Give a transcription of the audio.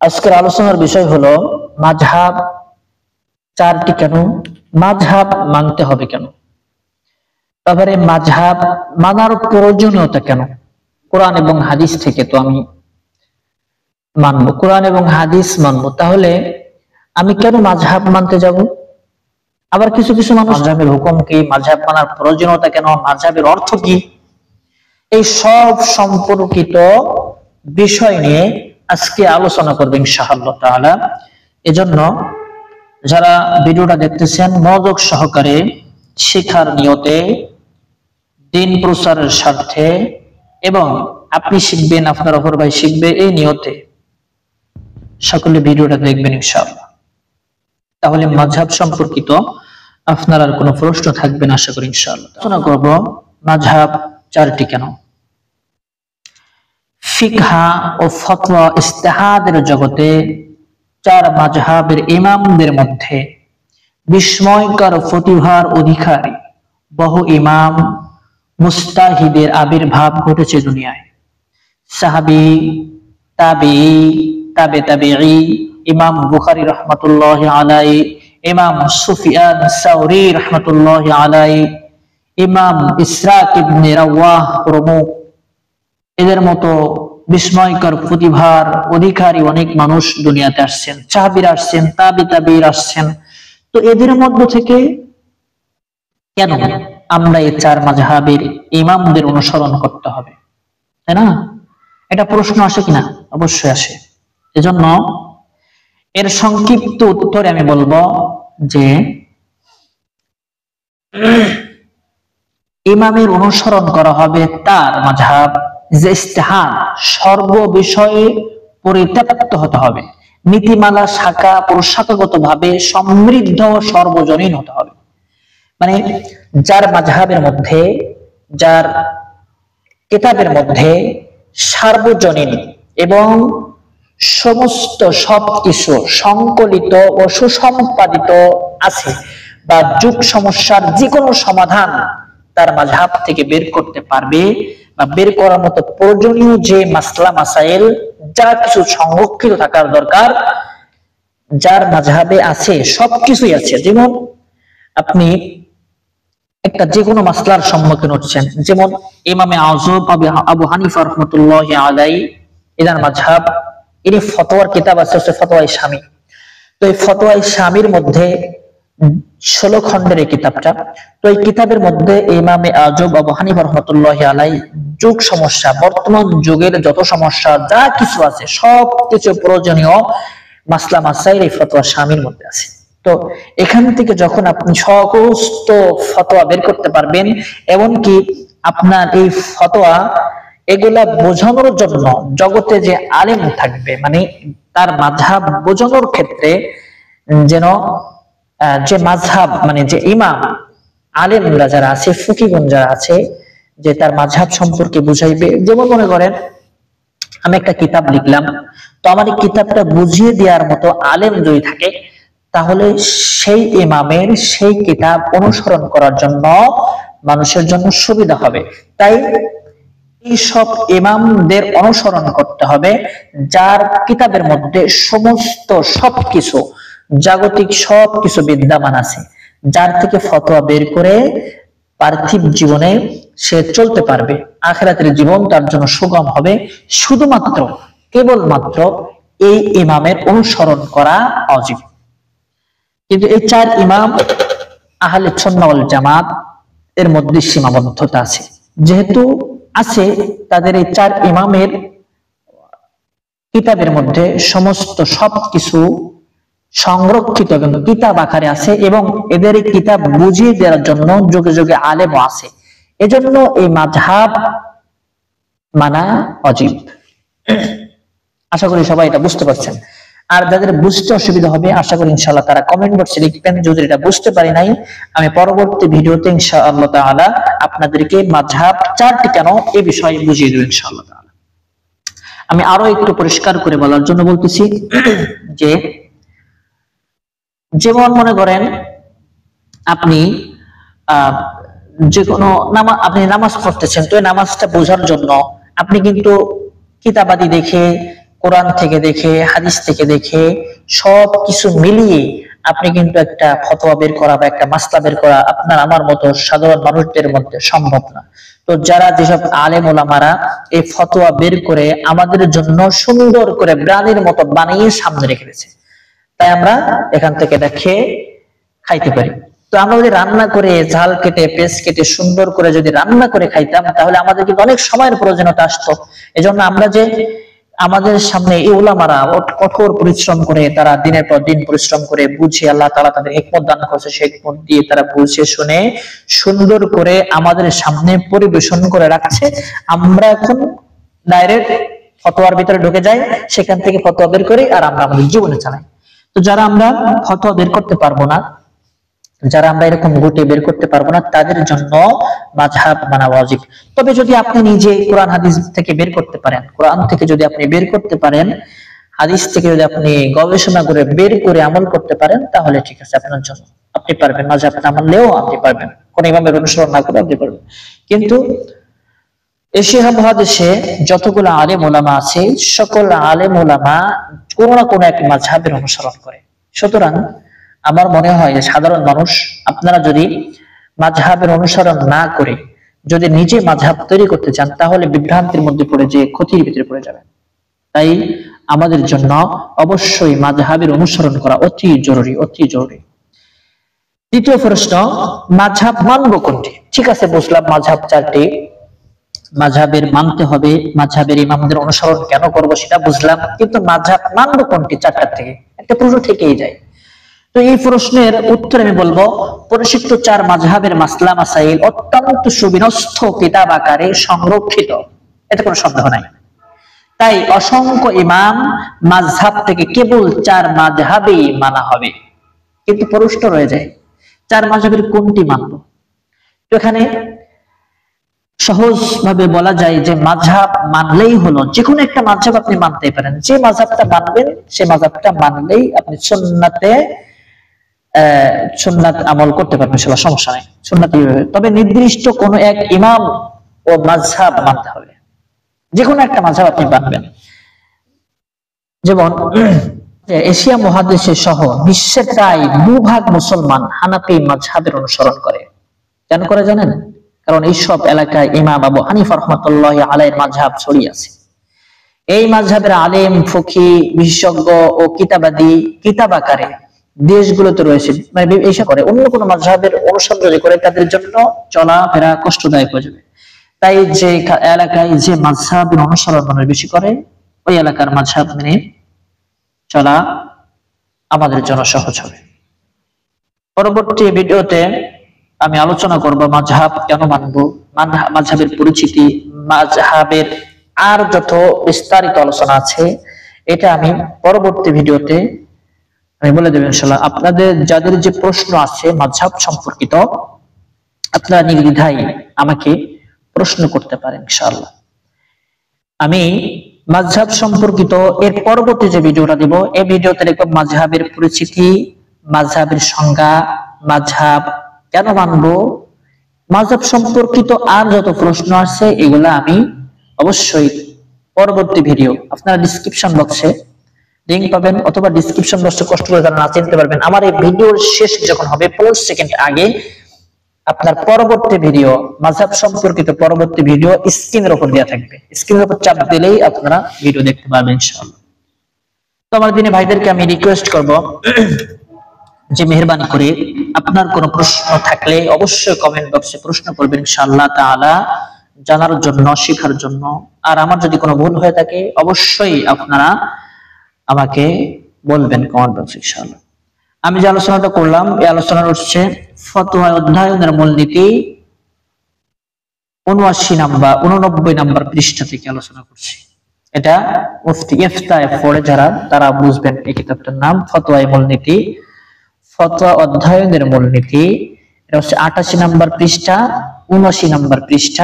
আজকের আলোচনার বিষয় হলো মাযহাব চারটি কেন, মাযহাব মানতে হবে কেন, তারপরে মাযহাব মানার প্রয়োজনীয়তা কেন। কোরআন এবং হাদিস থেকে তো আমি মানবো, কোরআন এবং হাদিস মানবো, তাহলে আমি কেন মাযহাব মানতে যাব? আবার কিছু কিছু মানুষ মাযহাবের হুকুম কি, মাযহাব মানার প্রয়োজনীয়তা কেন, মাযহাবের অর্থ কি, এই সব সম্পর্কিত বিষয় নিয়ে আজকে আলোচনা করবেন ইনশাআল্লাহ তাআলা। এজন্য যারা ভিডিওটা দেখতেছেন মনোযোগ সহকারে শেখার নিয়তে, দিন প্রচারের স্বার্থে, এবং আপনি শিখবেন আপনার অপর ভাই শিখবে এই নিয়তে সকলে ভিডিওটা দেখবেন ইনশাআল্লাহ। তাহলে মাযহাব সম্পর্কিত আপনার আর কোনো প্রশ্ন থাকবে না আশা করি ইনশাআল্লাহ। আলোচনা করব মাযহাব চারটি কেন। ফিকহ ও ফতোয়া ইজতিহাদের জগতে চার মাযহাবের ইমামদের মধ্যে বিস্ময়কর প্রতিভার অধিকারী বহু ইমাম মুস্তাহিদের আবির্ভাব ঘটেছে দুনিয়ায়। সাহাবী, তাবেঈ, তাবে তাবেঈ, ইমাম বুখারী রাহমাতুল্লাহি আলাইহি, ইমাম সুফিয়ান সাওরী রাহমাতুল্লাহি আলাইহি, ইমাম ইসরাক ইবনে রাওয়াহ প্রমুখ। এদের মতো বিস্ময়কর প্রতিভার অধিকারী অনেক মানুষ দুনিয়াতে আসছেন, সাহাবীরা আসছেন, তাবেঈ আসছেন। তো এদের মধ্য থেকে কেন আমরা এই চার মাযহাবের ইমামদের অনুসরণ করতে হবে, তাই না? এটা প্রশ্ন আসে কিনা? অবশ্যই আসে। এজন্য এর সংক্ষিপ্ত উত্তরে আমি বলবো যে ইমামের অনুসরণ করা হবে তার মাযহাব যে ইজতিহাদ সর্ব বিষয়ে পরিত্যক্ত হতে হবে, নীতিমালা শাখা প্রশাখাগত ভাবে সমৃদ্ধ ও সর্বজনীন হতে হবে। মানে যার মাযহাবের মধ্যে, যার কিতাবের মধ্যে সার্বজনীন এবং সমস্ত সবকিছু সংকলিত ও সুসম্পাদিত আছে, বা যুগ সমস্যার যে কোনো সমাধান তার মাযহাব থেকে বের করতে পারবে, বা বের করার মতো প্রয়োজনীয় যে মাসলা মাসাইল যা কিছু সংরক্ষিত থাকার দরকার যার মাযহাবে আছে সবকিছুই আছে। যেমন আপনি একটা যে কোনো মাসলার সম্মুখীন হচ্ছেন, যেমন ইমামে আযম আবু হানিফা রাহমাতুল্লাহি আলাইহি এনার মাযহাব, এর ফতোয়ার কিতাব আছে ফতোয়ায়ে শামী। তো এই ফতোয়ায়ে শামীর মধ্যে 16 খণ্ডের এই কিতাবটা। তো এই কিতাবের মধ্যে ইমামে আযম আবু হানিফা রাহমাতুল্লাহি আলাইহি যুগ সমস্যা, বর্তমান যুগের যত সমস্যা যা কিছু আছে সবকিছু প্রয়োজনীয় মাসলা মাসাইল এই ফতোয়া শামীর মধ্যে আছে। তো এখান থেকে যখন আপনি সমস্ত ফতোয়া বের করতে পারবেন, এমনকি আপনার এই ফতোয়া এগুলা বোঝানোর জন্য জগতে যে আলেম থাকবে, মানে তার মাযহাব বোঝানোর ক্ষেত্রে যেন যে মাযহাব মানে যে ইমাম আলেমরা যারা আছে, ফকিহগণ যারা আছে, যে তার মাযহাব সম্পর্কে বুঝাইবে। যেমন মনে করেন আমি একটা কিতাব লিখলাম, তো আমার এই কিতাবটা বুঝিয়ে দেওয়ার মতো আলেম যদি থাকে, তাহলে সেই ইমামের সেই কিতাব অনুসরণ করার জন্য মানুষের জন্য সুবিধা হবে। তাই এই সব ইমামদের অনুসরণ করতে হবে যার কিতাবের মধ্যে সমস্ত সবকিছু জাগতিক সবকিছু বিদ্যমান আছে, যার থেকে ফতোয়া বের করে পার্থিব জীবনে সে চলতে পারবে, আখিরাতের জীবন তার জন্য সুগম হবে। শুধুমাত্র কেবলমাত্র এই ইমামের অনুসরণ করা ওয়াজিব। কিন্তু এই চার ইমাম আহলে সুন্নাহ ওয়াল জামাত এর মধ্যে সীমাবদ্ধতা আছে। যেহেতু আছে তাদের এই চার ইমামের কিতাবের মধ্যে সমস্ত সবকিছু সংরক্ষিত কিন্তু কিতাব আকারে আছে, এবং এদের এই কিতাব বুঝিয়ে দেওয়ার জন্য যুগে যুগে আলেমও আছে। এজন্য এই মাযহাব মানা ওয়াজিব। আশা করি সবাই এটা বুঝতে পারছেন। আর যাদের বুঝতে অসুবিধা হবে আশা করি ইনশাআল্লাহ তারা কমেন্ট বক্সে লিখবেন, যদি এটা বুঝতে পারি নাই আমি পরবর্তী ভিডিওতে ইনশাআল্লাহ তাআলা আপনাদেরকে মাযহাব চারটি কেন এই বিষয়ে বুঝিয়ে দেব ইনশাআল্লাহ তাআলা। আমি আরো একটু পরিষ্কার করে বলার জন্য বলতেছি যে যেমন মনে করেন আপনি যে কোনো আপনি নামাজ পড়তেছেন, তো এই নামাজটা বোঝার জন্য আপনি কিন্তু কিতাবাদি দেখে কোরআন থেকে দেখে, হাদিস থেকে দেখে, সব কিছু মিলিয়ে আপনি কিন্তু একটা ফতোয়া বের করা বা একটা মাসলা বের করা আপনার আমার মতো সাধারণ মানুষদের মধ্যে সম্ভব না। তো যারা যেসব আলেম ওলামারা এই ফতোয়া বের করে আমাদের জন্য সুন্দর করে ব্রানের মতো বানিয়ে সামনে রেখে দিয়েছে, তাই আমরা এখান থেকে এটা খেয়ে খাইতে পারি। তো আমরা যদি রান্না করে ঝাল কেটে পেস্ট কেটে সুন্দর করে যদি রান্না করে খাইতাম, তাহলে আমাদের কিন্তু অনেক সময়ের প্রয়োজনীয়তা আসতো। এজন্য আমরা যে আমাদের সামনে এই উলামারা কঠোর পরিশ্রম করে, তারা দিনের পর দিন পরিশ্রম করে বুঝে, আল্লাহ তাআলা তাদের হিকমত দান করেছে, সেই হিকমত দিয়ে তারা বুঝে শুনে সুন্দর করে আমাদের সামনে পরিবেশন করে রাখছে। আমরা এখন ডাইরেক্ট ফতোয়ার ভিতরে ঢুকে যাই, সেখান থেকে ফতোয়া বের করি আর আমরা আমাদের জীবনে চালাই। তো যারা আমরা ফতোয়া বের করতে পারবো না, যারা আমরা এরকম গুটে বের করতে পারবো না, তাদের জন্য মাযহাব মানা ওয়াজিব। তবে যদি আপনি নিজে কোরআন হাদিস থেকে বের করতে পারেন, কোরআন থেকে যদি আপনি বের করতে পারেন, হাদিস থেকে যদি আপনি গবেষণা করে বের করে আমল করতে পারেন, তাহলে ঠিক আছে, আপনার জন্য আপনি পারবেন। মাযহাবটা মানলেও আপনি পারবেন, কোন ইমামের অনুসরণ না করে আপনি পারবেন। কিন্তু এশিয়া মহাদেশে যতগুলো আলেম ওলামা আছে, সকল আলেম ওলামা কোন না কোন এক মাযহাবের অনুসরণ করে। সুতরাং আমার মনে হয় যে সাধারণ মানুষ, আপনারা যদি মাযহাবের অনুসরণ না করে যদি নিজে মাযহাব তৈরি করতে চান, তাহলে বিভ্রান্তির মধ্যে পড়ে যে ক্ষতির ভিতরে পড়ে যাবেন। তাই আমাদের জন্য অবশ্যই মাযহাবের অনুসরণ করা অতি জরুরি, অতি জরুরি। দ্বিতীয় প্রশ্ন, মাযহাব মানবো কোনটি? ঠিক আছে, বুঝলাম মাযহাব চারটি, মাযহাবের মানতে হবে, মাযহাবের ইমামদের অনুসরণ কেন করব সেটা বুঝলাম, কিন্তু মাযহাব মানবো কোনটি চারটার থেকে? একটা প্রশ্ন থেকেই যায়। তো এই প্রশ্নের উত্তর আমি বলবো, পরিশিষ্ট চার মাযহাবের মাসলা মাসাইল অত্যন্ত সুবিন্যস্ত কিতাব আকারে সংরক্ষিত, এতে কোনো সন্দেহ নাই। তাই অসংখ্য ইমাম মাযহাব থেকে কেবল চার মাযহাবেই মানা হবে। কিন্তু প্রশ্ন রয়ে যায়, চার মাযহাবের কোনটি মানবো? তো এখানে সহজ ভাবে বলা যায় যে মাযহাব মানলেই হলো, যে কোনো একটা মাযহাব আপনি মানতেই পারেন, যে মাযহাবটা মানবেন সে মাযহাবটা মানলেই আপনি সুন্নাত আমল করতে পারবেন, সেটা সমস্যা নাই, সুন্নাত। তবে নির্দিষ্ট কোন এক ইমাম ও মাযহাব মানতে হবে, যে কোনো একটা মাযহাব আপনি মানবেন। যেমন এশিয়া মহাদেশে সহ বিশ্বের প্রায় 2 ভাগ মুসলমান হানাফি মাযহাবের অনুসরণ করে। কেন করে জানেন? কারণ এইসব এলাকায় ইমাম আবু হানিফা রাহমাতুল্লাহি আলাইহির মাযহাব ছড়িয়ে আছে। এই মাযহাবের আলেম, ফকি, বিশেষজ্ঞ ও কিতাবাদি কিতাব আকারে দেশগুলোতে রয়েছে। মানে এইসব করে অন্য কোনো মাযহাবের অনুসরণ যদি করে, তাদের জন্য চলাফেরা কষ্টদায়ক হয়ে যাবে। তাই যে এলাকায় যে মাযহাবের অনুসরণ মানুষ বেশি করে, ওই এলাকার মাযহাব মেনে চলা আমাদের জন্য সহজ হবে। পরবর্তী ভিডিওতে আমি আলোচনা করব মাযহাব কেন মানবো, মাযহাবের পরিচিতি, মাযহাবের আর যত বিস্তারিত আলোচনা আছে, এটা আমি পরবর্তী ভিডিওতে আমি বলে দেব ইনশাআল্লাহ। আপনাদের যাদের যে প্রশ্ন আছে মাযহাব সম্পর্কিত, আপনারা নির্দ্বিধায় আমাকে প্রশ্ন করতে পারেন ইনশাআল্লাহ। আমি মাযহাব সম্পর্কিত এর পরবর্তী যে ভিডিওটা দিব, এই ভিডিওতে দেখব মাযহাবের পরিচিতি, মাযহাবের সংজ্ঞা, মাযহাব কেন মানবো, মাযহাব সম্পর্কিত আর যত প্রশ্ন আছে এগুলা আমি অবশ্যই পরবর্তী ভিডিও, আপনারা ডেসক্রিপশন বক্সে লিংক পাবেন, অথবা ডেসক্রিপশন বক্সে কষ্ট করে যারা না চিনতে পারবেন, আমার এই ভিডিওর শেষ যখন হবে 5 সেকেন্ড আগে আপনার পরবর্তী ভিডিও, মাযহাব সম্পর্কিত পরবর্তী ভিডিও স্ক্রিনের উপর দেওয়া থাকবে, স্ক্রিনের উপর চাপ দিলেই আপনারা ভিডিও দেখতে পারবেন ইনশাআল্লাহ। তো আমার দিনে ভাইদেরকে আমি রিকোয়েস্ট করব যে মেহেরবানি করে আপনার কোনো প্রশ্ন থাকলে অবশ্যই কমেন্ট বক্সে প্রশ্ন করবেন ইনশাআল্লাহ তাআলা, জানার জন্য, শেখার জন্য। আর আমার যদি কোনো ভুল হয়ে থাকে অবশ্যই আপনারা আমাকে বলবেন কমেন্ট বক্সে ইনশাআল্লাহ। আমি যে আলোচনাটা করলাম, এই আলোচনা হচ্ছে ফতোয়া অধ্যয়নের মূলনীতি 89 নাম্বার পৃষ্ঠা থেকে আলোচনা করছি। এটা মুফতি ইফতায় পড়ে যারা, তারা বুঝবেন এই কিতাবটার নাম ফতোয়া মূলনীতি, ফতোয়া অধ্যয়নের মূলনীতি। এটা হচ্ছে 88 নাম্বার পৃষ্ঠা, 79 নাম্বার পৃষ্ঠা।